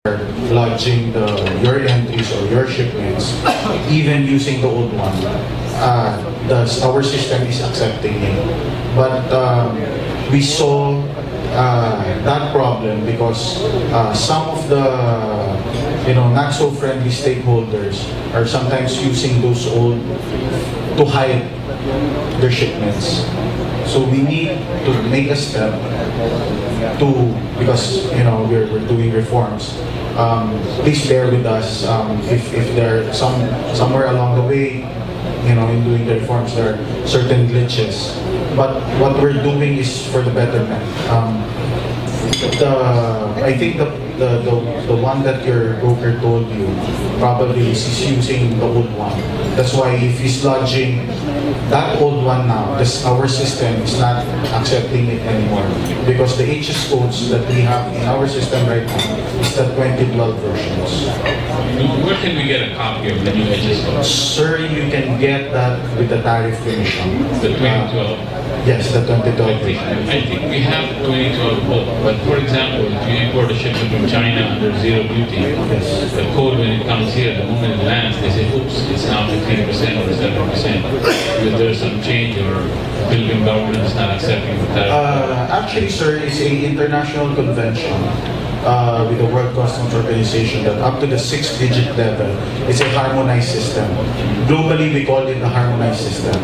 lodging your entries or your shipments, even using the old one. Our system is accepting it. But we saw that problem because some of the not so friendly stakeholders are sometimes using those old to hide their shipments. So we need to make a step to, because we're doing reforms. Please bear with us if there are somewhere along the way, in doing the reforms, there are certain glitches. But what we're doing is for the betterment. I think the one that your broker told you probably is using the old one. That's why if he's lodging that old one now, our system is not accepting it anymore, because the HS codes that we have in our system right now is the 2012 versions. Where can we get a copy of the new HS codes? Sir, you can get that with the tariff commission. The 2012? Yes, the 2012 version. I think we have 2012 book, but for example, if you import a shipment from China under zero duty, the code when it comes here, the moment it lands, they say, oops, it's now 15% or 7%. Because there's some change or the Philippine government is not accepting the tariff. Actually, sir, it's an international convention with the World Customs Organization that up to the 6-digit level, it's a harmonized system. Globally, we call it a harmonized system.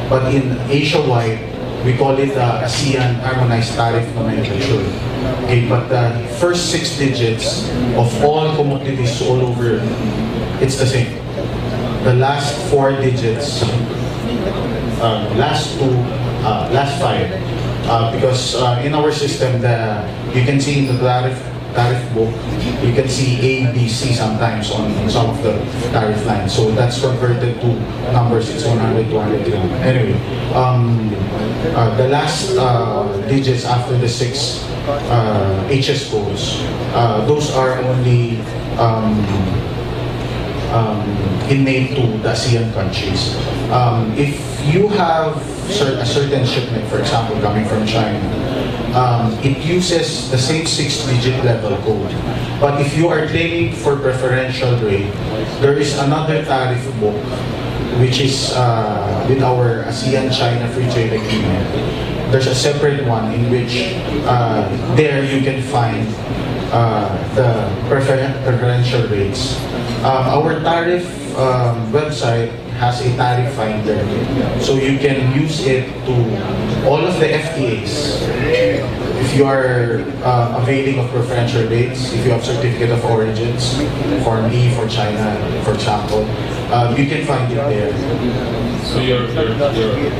But in Asia-wide, we call it the ASEAN Harmonized Tariff Nomenclature. Okay, but the first 6 digits of all commodities all over, it's the same. The last 4 digits, last 5, because in our system, you can see in the tariff book, you can see A, B, C sometimes on some of the tariff lines. So that's converted to numbers, it's 100, 200, 300. Anyway, the last digits after the 6 HS codes, those are only innate to the ASEAN countries. If you have a certain shipment, for example, coming from China, it uses the same 6-digit level code. But if you are claiming for preferential rate, there is another tariff book which is with our ASEAN-China Free Trade Agreement. There's a separate one in which there you can find the preferential rates. Our tariff website has a tariff finder, so you can use it to all of the FTAs. If you are availing of preferential rates, if you have certificate of origins, Form E for China, for example, you can find it there. So your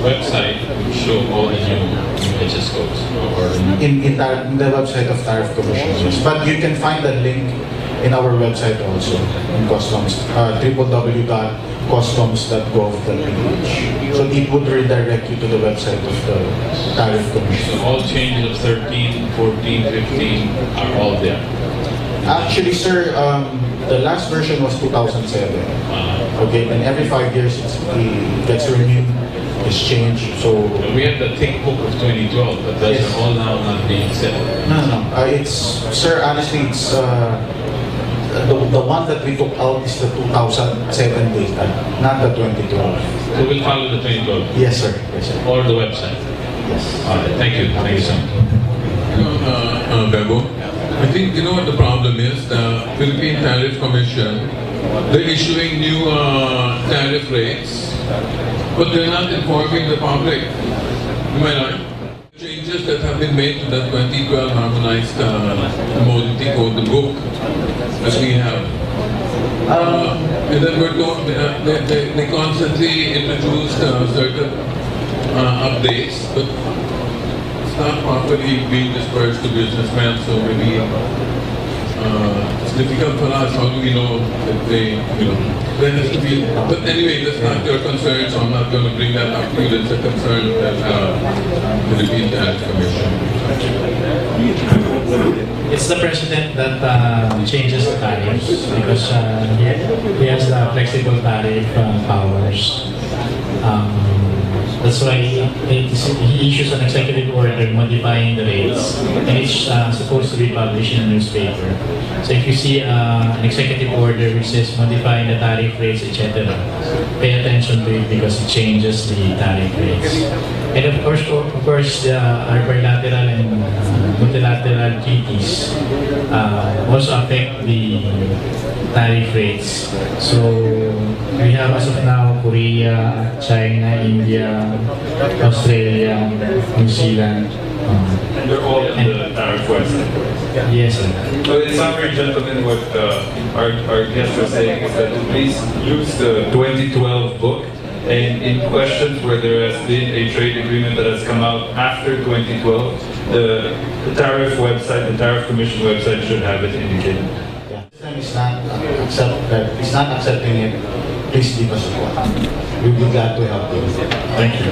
website will show all the new HS codes? In the website of Tariff Commission, yes. But you can find the link in our website also, in Customs, www.customs.gov.ph. So it would redirect you to the website of the Tariff Commission. So all changes of 13, 14, 15 are all there? Actually, sir, the last version was 2007. Okay, and every 5 years it gets renewed, it's changed. So we have the thick book of 2012, but those are all now not being accepted. No. It's, sir, honestly, it's the one that we took out is the 2007 data, not the 2012. So we'll follow the 2012? Yes, sir. Yes, sir. Or the website? Yes. All right. Thank you. Thank you so much. Bebo, I think what the problem is. The Philippine Tariff Commission, they're issuing new tariff rates, but they're not informing the public. Am I right? Changes that have been made to the 2012 harmonized commodity code, the book that we have. And then we're told they constantly introduce certain updates, but it's not properly being dispersed to businessmen, so maybe it's difficult for us. How do we know that they, there has to be, but anyway, that's not your concern, so I'm not going to bring that up to you. It's a concern that the Philippine Tariff Commission. It's the president that changes the tariffs because he has the flexible tariff powers. That's why he issues an executive order modifying the rates, and it's supposed to be published in a newspaper. So if you see an executive order which says modifying the tariff rates, etc., pay attention to it because it changes the tariff rates. And of course, our bilateral and multilateral treaties also affect the tariff rates. So we have as of now Korea, China, India, Australia, New Zealand. And they're all in the tariff website. Yes, sir. So in summary, gentlemen, what our guest was saying is that please use the 2012 book, and in questions where there has been a trade agreement that has come out after 2012, the tariff website, the tariff commission website should have it indicated. This time it's not accepting it. Please give us a call. We'll be glad to help you. Thank you.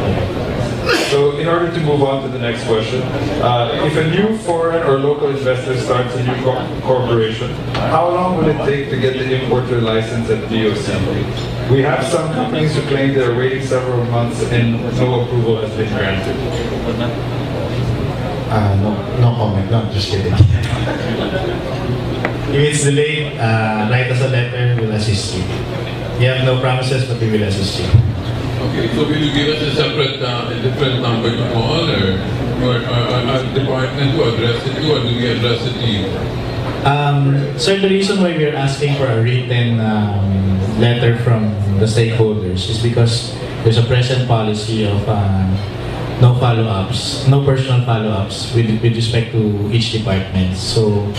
So in order to move on to the next question, if a new foreign or local investor starts a new corporation, how long will it take to get the importer license at DOC? We have some companies who claim they're waiting several months and no approval has been granted. No comment. No, just kidding. If it's delayed, write us a letter, we'll assist you. We have no promises, but we will assist you. Okay, so will you give us a separate, a different number to call, or a department to address it to, or do we address it to you? Sir, the reason why we are asking for a written letter from the stakeholders is because there's a present policy of no follow-ups, no personal follow-ups with respect to each department. So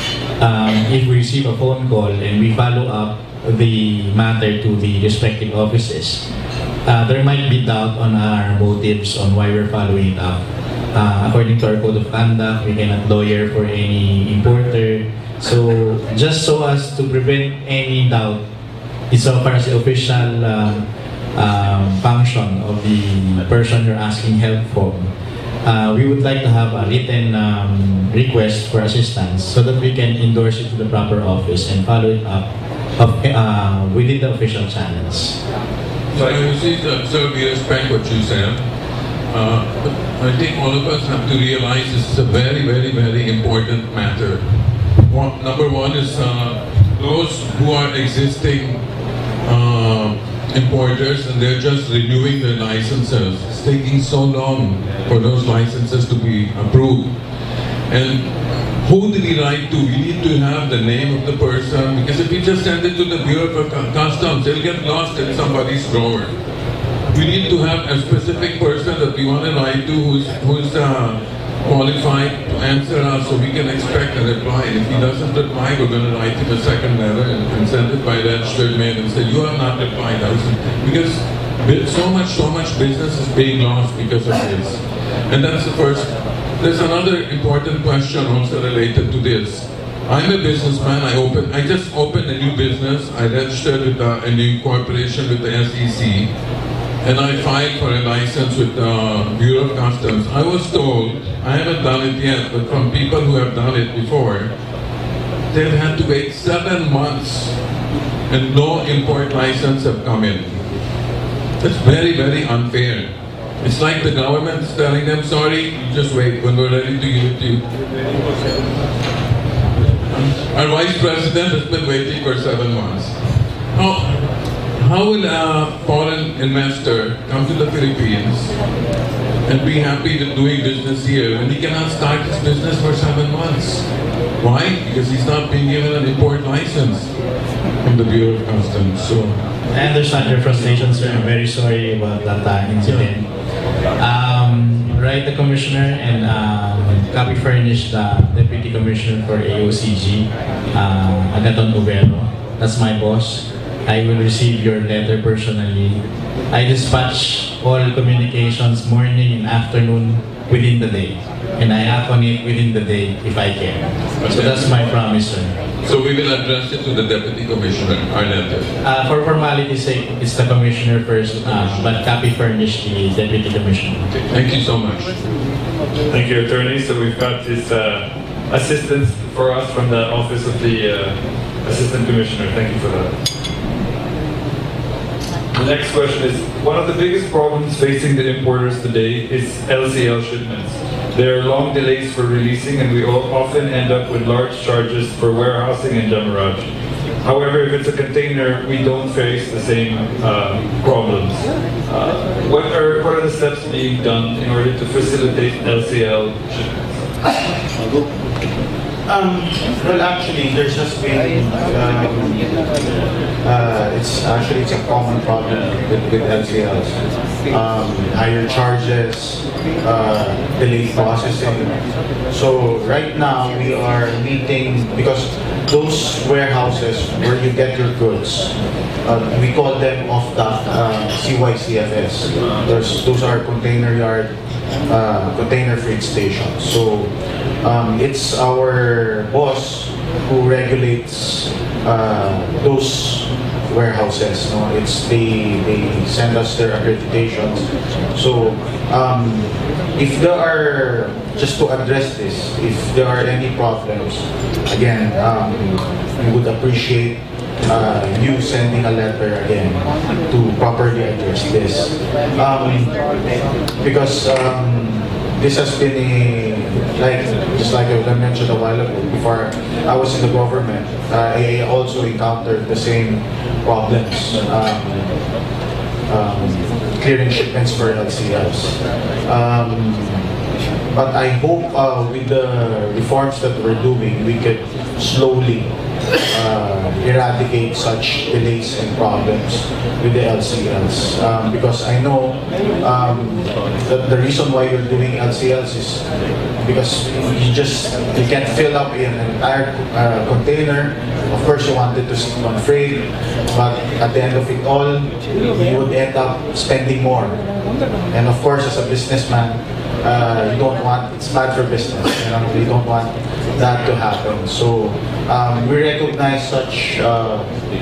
if we receive a phone call and we follow up the matter to the respective offices, there might be doubt on our motives on why we're following it up. According to our code of conduct, we cannot lawyer for any importer. So just so as to prevent any doubt, insofar as the official function of the person you're asking help from, we would like to have a written request for assistance so that we can endorse it to the proper office and follow it up within the official channels. So you see, sir, we respect what you said. I think all of us have to realize this is a very, very, very important matter. Number one is those who are existing importers and they're just renewing their licenses. It's taking so long for those licenses to be approved. And who do we write to? We need to have the name of the person, because if we just send it to the Bureau of Customs, they'll get lost in somebody's drawer. We need to have a specific person that we want to write to who's qualified to answer us, so we can expect a reply. And if he doesn't reply, we're going to write him a second letter and send it by registered mail and say, you have not replied. Because so much business is being lost because of this. And that's the first. There's another important question also related to this. I'm a businessman. I just opened a new business. I registered with a new corporation with the SEC, and I filed for a license with the Bureau of Customs. I was told, I haven't done it yet, but from people who have done it before, they've had to wait 7 months and no import license have come in. That's very, very unfair. It's like the government's telling them, sorry, just wait, when we're ready to give it to you. Our vice president has been waiting for 7 months. How will a foreign investor come to the Philippines and be happy with doing business here when he cannot start his business for 7 months? Why? Because he's not being given an import license from the Bureau of Customs. So I understand your frustration, sir. I'm very sorry about that incident. Write the commissioner and copy furnish the deputy commissioner for AOCG, Agaton Ubero. That's my boss. I will receive your letter personally. I dispatch all communications morning and afternoon within the day. And I act on it within the day if I can. So that's my promise, sir. So we will address it to the Deputy Commissioner, our letter. For formality's sake, it's the Commissioner first, but copy furnish the Deputy Commissioner. Okay. Thank you so much. Thank you, Attorney. So we've got this assistance for us from the Office of the Assistant Commissioner. Thank you for that. The next question is, one of the biggest problems facing the importers today is LCL shipments. There are long delays for releasing, and we often end up with large charges for warehousing and demurrage. However, if it's a container, we don't face the same problems. What are the steps being done in order to facilitate LCL shipments? Well, actually, there's just been it's a common problem with LCLs. Higher charges, delayed processing. So right now we are meeting, because those warehouses where you get your goods, we call them off-dock CYCFS. Those are container yard, container freight stations. So it's our boss who regulates those warehouses. No? They send us their accreditations. So if there are, just to address this, if there are any problems, again, we would appreciate you sending a letter again to properly address this. Because this has been just like I mentioned a while ago, before I was in the government, I also encountered the same problems clearing shipments for LCLs. But I hope with the reforms that we're doing, we could slowly eradicate such delays and problems with the LCLs. Because I know that the reason why you're doing LCLs is because you can't fill up an entire container. Of course, you wanted to sit on freight, but at the end of it all, you would end up spending more. And of course, as a businessman, you don't want, it's bad for business. You don't want that to happen. So we recognize such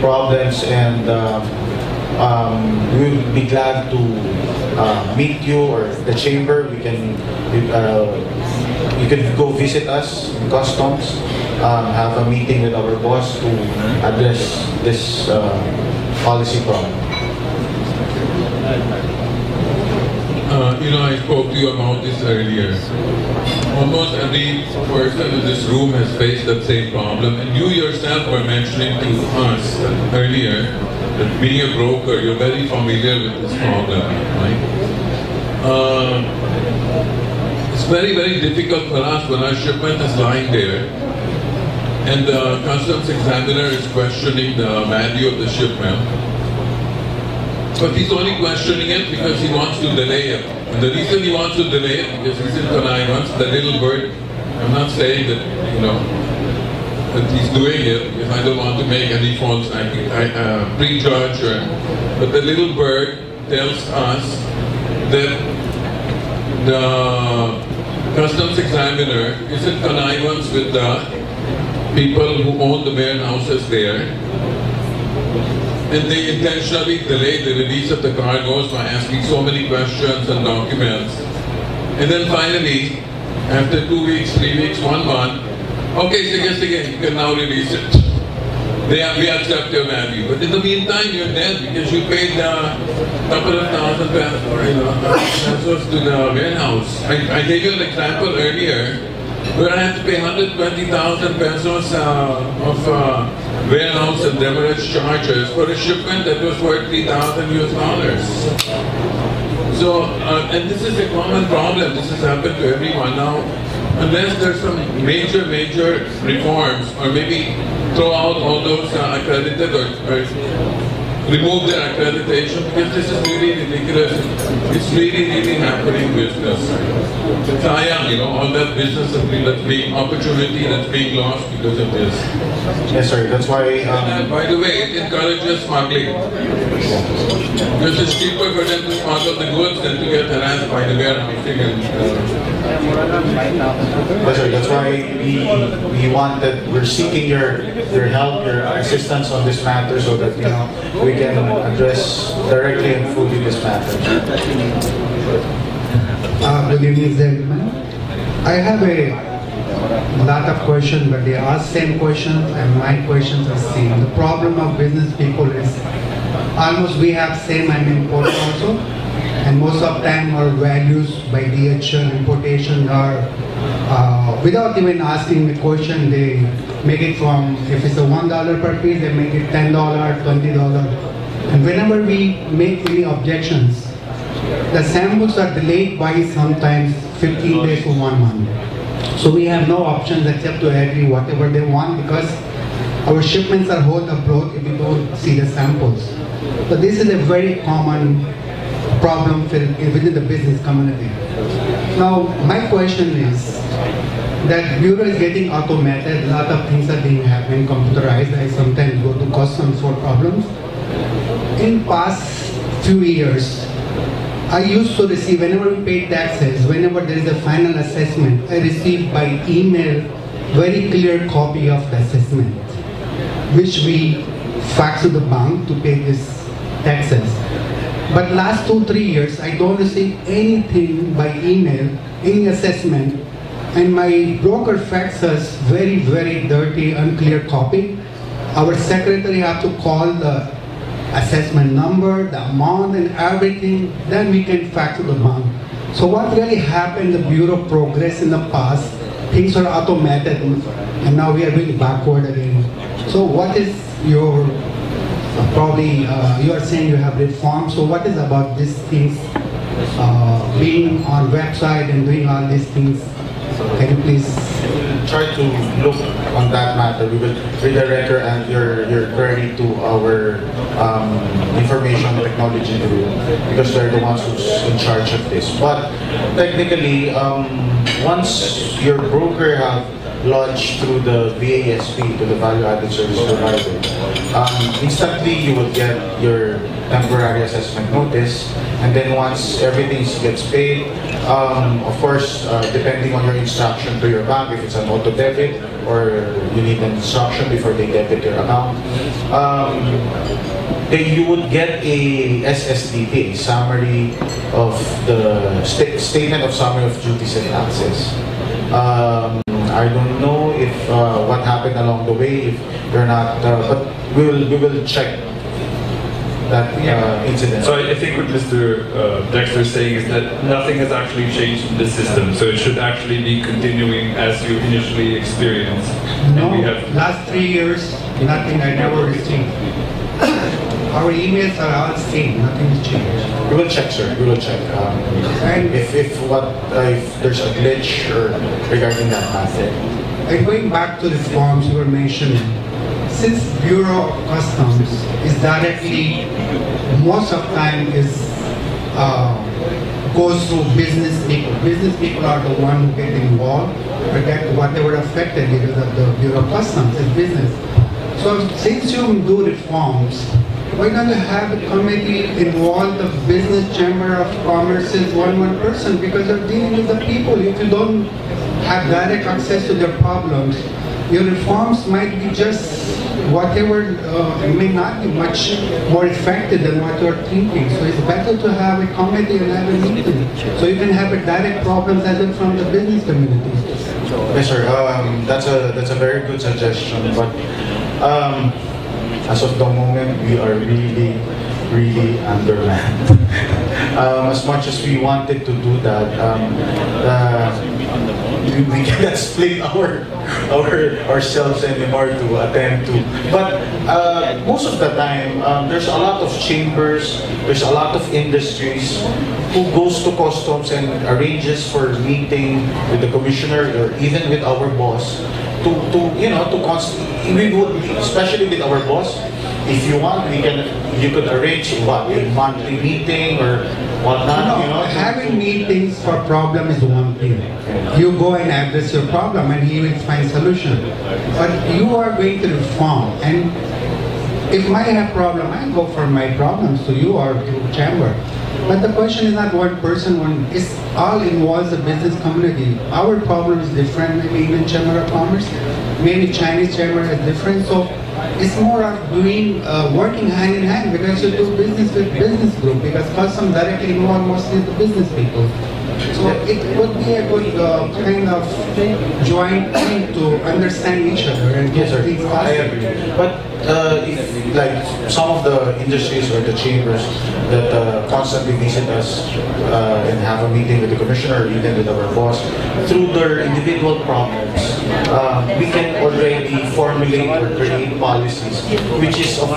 problems, and we will be glad to meet you or the chamber. You can go visit us in customs, have a meeting with our boss to address this policy problem. I spoke to you about this earlier. Almost every person in this room has faced that same problem, and you yourself were mentioning to us earlier that being a broker, you're very familiar with this problem, right? It's very, very difficult for us when our shipment is lying there and the customs examiner is questioning the value of the shipment. But he's only questioning it because he wants to delay it. And the reason he wants to delay it because he's in connivance, the little bird, I'm not saying that, that he's doing it because I don't want to make any false prejudge, but the little bird tells us that the customs examiner is in connivance with the people who own the warehouses there. And they intentionally delayed the release of the cargoes by asking so many questions and documents. And then finally, after 2 weeks, 3 weeks, 1 month, okay, sige, you can now release it. We accept your value. But in the meantime, you're dead because you paid a couple of thousand pesos to the warehouse. I gave you an example earlier where I had to pay 120,000 pesos of warehouse and demurrage charges for a shipment that was worth $3,000 US. So, and this is a common problem. This has happened to everyone now. Unless there's some major reforms, or maybe throw out all those accredited or remove their accreditation, because this is really ridiculous. It's really happening business. It's all that business that's being opportunity that's being lost because of this. Yes, sir. That's why. And by the way, it encourages smuggling. Because it's cheaper for them to smuggle the goods than to get harassed by the warehousing. Yes, sir. That's why we're seeking your help, your assistance on this matter, so that we can address directly and fully this matter. Good evening, gentlemen. I have a lot of questions, but they ask same questions, and my questions are same. The problem of business people is almost we have same and import also. And most of time our values by DHL importation are, without even asking the question, they make it from, if it's a $1 per piece, they make it $10, $20. And whenever we make any objections, the samples are delayed by sometimes 15 days to 1 month. So we have no options except to agree whatever they want, because our shipments are hold abroad if we don't see the samples. So this is a very common problem within the business community. Now, my question is that Bureau is getting automated, a lot of things are being happening computerized. I sometimes go to customs for problems. In past few years, I used to receive, whenever we pay taxes, whenever there is a final assessment, I receive by email very clear copy of the assessment, which we fax to the bank to pay this taxes. But last 2-3 years, I don't receive anything by email, any assessment, and my broker faxes very, very dirty, unclear copy. Our secretary have to call the assessment number, the amount, and everything, then we can fax to the bank. So what really happened, the Bureau progressed in the past, things are automated, and now we are going backward again. So what is your, probably you are saying you have reformed, so what is about these things, being on website and doing all these things? Can you please try to look on that matter? We will redirect your query to our information technology group, because they're the ones who's in charge of this. But technically, once your broker have lodged through the VASP, to the Value Added Service Provider, instantly you will get your temporary assessment notice, and then once everything gets paid, of course, depending on your instruction to your bank, if it's an auto debit or you need an instruction before they debit your account, then you would get a SSDT, a summary of the statement of summary of duties and taxes. I don't know if what happened along the way, if you're not, but we will check that incident. So I think what Mr. Dexter is saying is that nothing has actually changed in the system, so it should actually be continuing as you initially experienced. No, we have last 3 years, nothing, I never received. Our emails are all same, nothing has changed. We will check, sir. We will check. And if there's a glitch or regarding that matter. And going back to the forms you were mentioning, since Bureau of Customs is directly, most of time is goes through business people. Business people are the one who get involved or get whatever affected because of the Bureau of Customs is business. So since you do reforms, why not have a committee involve the business chamber of commerce is one person, because you're dealing with the people. If you don't have direct access to their problems, your reforms might be just whatever, may not be much more effective than what you're thinking. So it's better to have a committee and have a meeting, so you can have a direct problems as well from the business community. Yes, sir. That's a very good suggestion, but as of the moment, we are really undermanned. As much as we wanted to do that, we cannot split ourselves anymore to attend to. But most of the time, there's a lot of chambers, there's a lot of industries who goes to customs and arranges for meeting with the commissioner or even with our boss we would, especially with our boss, if you want, you could arrange what, a monthly meeting or whatnot. No, having meetings for problem is one thing. You go and address your problem and he will find solution. But you are going to reform, and if I have problem, I go for my problems to you or to chamber. But the question is not one person, it's all involves the business community. Our problem is different, maybe even Chamber of Commerce, maybe Chinese Chamber is different. So it's more of doing, working hand in hand, because you do business with business group, because customs directly involve mostly the business people. So it would be a good kind of joint thing to understand each other and get things I faster. agree. But if like some of the industries or the chambers that constantly visit us and have a meeting with the commissioner or even with our boss, through their individual problems, we can already formulate or create policies which is of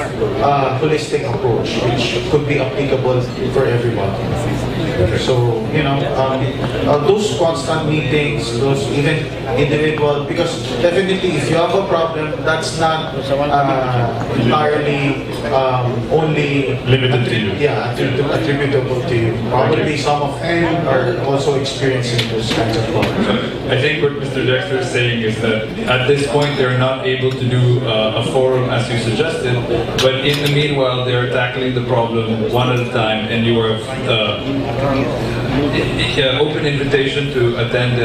holistic approach, which could be applicable for everyone. So, you know, those constant meetings, those even individual, because definitely if you have a problem, that's not entirely only Limited to you. Yeah, attributable to you. Probably some of them are also experiencing those kinds of problems. I think what Mr. Dexter is saying is that at this point they're not able to do a forum as you suggested, but in the meanwhile they're tackling the problem one at a time, and you are open invitation to attend,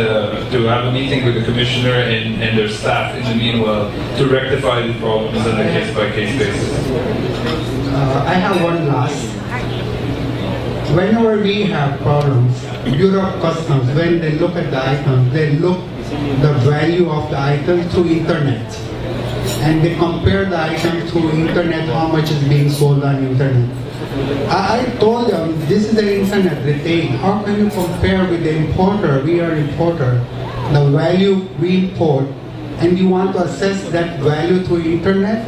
to have a meeting with the commissioner and their staff in the meanwhile to rectify the problems on a case-by-case basis. I have one last. Whenever we have problems, Bureau of Customs, when they look at the item, they look the value of the item through internet. And they compare the item through internet, how much is being sold on internet. I told them, this is the internet retail. How can you compare with the importer? We are importer. The value we import, and you want to assess that value through internet?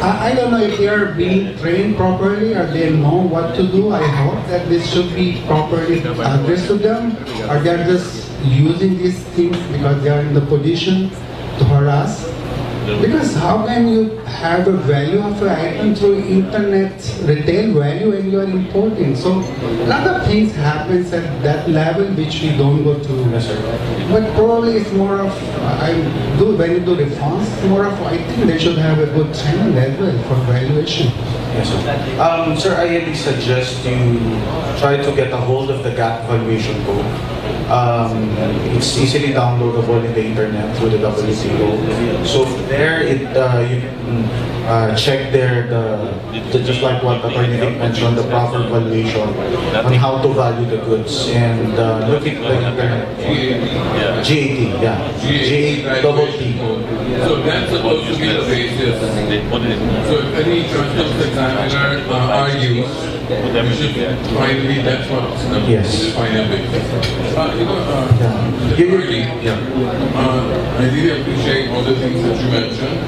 I don't know if they are being trained properly or they know what to do. I hope that this should be properly addressed to them, or they're just using these things because they are in the position to harass. Because how can you have a value of an item through internet retail value and you are importing? So a lot of things happens at that level which we don't go to. But probably it's more of, when you do reforms, it's more of, I think they should have a good training as well for valuation. Yes, sir. Sir, I really suggest you try to get a hold of the gap valuation code. It's easily downloadable in the internet through the WTO. So there, you can check there just like what Attorney Dick mentioned, the proper valuation on how to value the goods, and look at the internet. GAT, yeah. GAT. So that's supposed to be the basis. So if any customs examiner argues, you should finally, that's what's the final basis. I really appreciate all the things that you mentioned.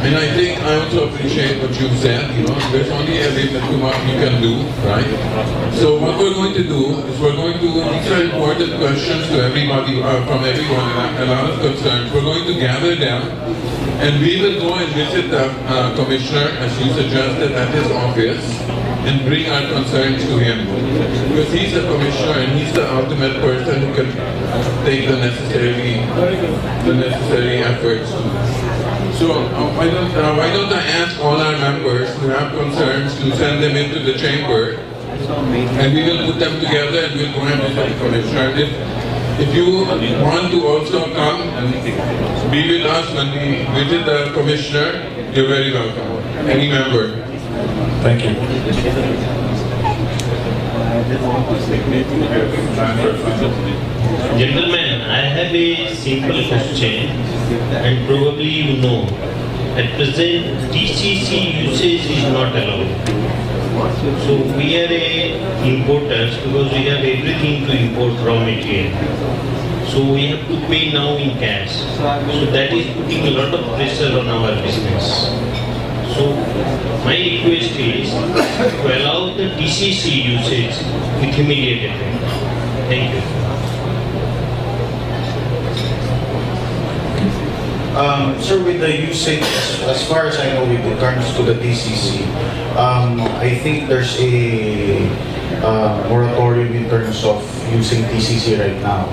And I think I also appreciate what you've said, you know, there's only a limit to what you can do, right? So what we're going to do is these are important questions to everybody, from everyone, and a lot of concerns. We're going to gather them, and we will go and visit the commissioner, as you suggested, at his office, and bring our concerns to him. Because he's the commissioner and he's the ultimate person who can take the necessary efforts. So why don't I ask all our members who have concerns to send them into the chamber, and we will put them together and we'll go and visit the commissioner. If you want to also come and be with us when we visit the commissioner, you're very welcome. Any member. Thank you. Gentlemen, I have a simple question, and probably you know. At present, TCC usage is not allowed. So we are importers because we have everything to import raw material. So we have to pay now in cash. So that is putting a lot of pressure on our business. So my request is to allow the TCC usage with immediate effect. Thank you. Sir, with the usage, as far as I know, with regards to the TCC, I think there's a moratorium in terms of using TCC right now.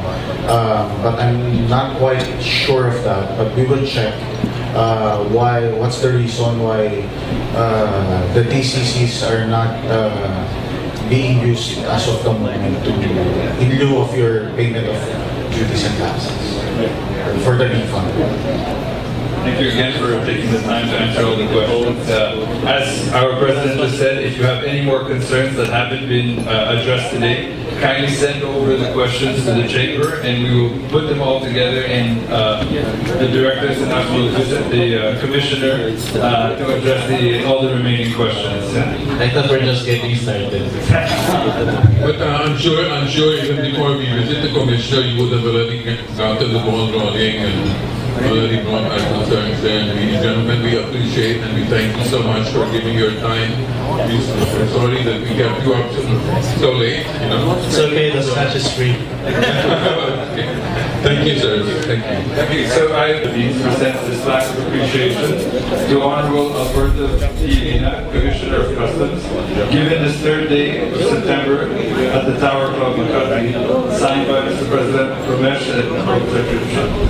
But I'm not quite sure of that, but we will check what's the reason why the TCCs are not being used as of the moment in lieu of your payment of duties and taxes for the refund. Thank you again for taking the time to answer all the questions. As our president has said, if you have any any more concerns that haven't been addressed today, kindly send over the questions to the chamber and we will put them all together and the directors and us will visit the commissioner to address all the remaining questions. I thought we're just getting started. But I'm sure even before we visit the commissioner, you would have already gotten the ball rolling and already brought our concerns there. And we, gentlemen, we appreciate and we thank you so much for giving your time. We're sorry that we kept you up so late. You know. It's okay, the scotch is free. Thank you, sir. Thank you. Thank you. So I present this plaque of appreciation to Honorable Alberto Iina, Commissioner of Customs, given this 3rd day of September at the Tower Club Makati, signed by Mr. President Ramesh and Secretary.